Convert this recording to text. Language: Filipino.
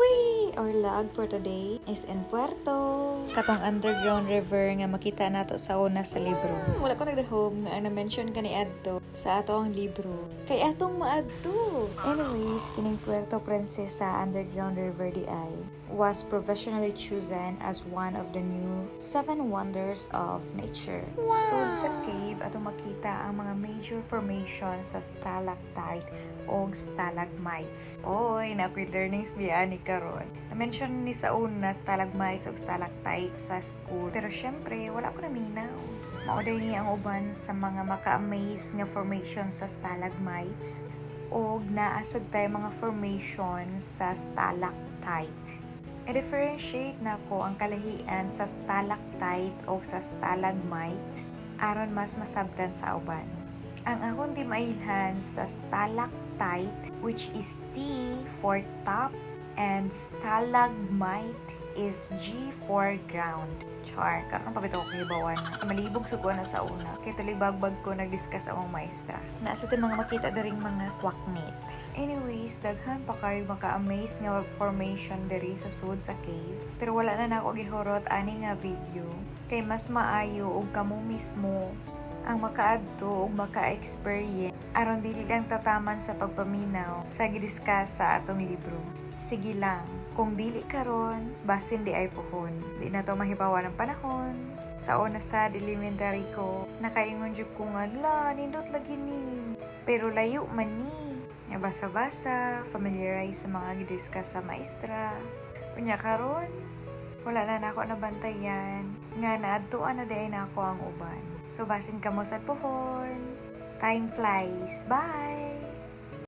Hui! Our log for today is in Puerto. Katong underground river nga makita nato sa una sa libro. Wala ko nagdahom nga na-mention ka ni Adto sa atong libro. Kay atong maadto. Anyways, kining Puerto Princesa underground river di ay was professionally chosen as one of the new 7 wonders of nature. Sud sa cave atong makita ang mga major formations sa stalactite o stalagmites. Oy, na-quick learnings biya ni karon. Na-mention ni sa una stalagmites o stalactites sa school. Pero syempre, wala ko naminaw. Mauday niya ang uban sa mga maka-amaze nga formation sa stalagmites o naasad tayo mga formation sa stalactite. I-differentiate na ko ang kalahian sa stalactite o sa stalagmite aron mas masabtan sa uban. Ang akong di mailhan sa stalactite, which is T for top, and stalagmite is G for ground. Char, karon pa bitaw ko ibawan. Malibog sa na sa una. Kay talibagbag ko nag-discuss among maestra. Nasa ti mga makita daring mga kwaknit. Anyways, daghan pa kayo maka-amaze nga formation diri sa sud sa cave. Pero wala na nako gihurot ani nga video. Kay mas maayo og kamo mismo ang makaadto ug maka-experience aron dili lang tataman sa pagpaminaw sa gidiscuss sa atong libro. Sige lang, kung dili karon, basin di ay pohon. Di na to mahibawa ng panahon. Sa una sa elementary ko, nakaingon jud ko nga, la, nindot lagi ni. Pero layo man ni. Nga basa-basa, familiarize sa mga gidiscuss sa maestra. Unya karon, wala na nako nabantayan. Nga naadtuan na di na ako ang uban. So, basin ka mo sa pohon. Time flies. Bye!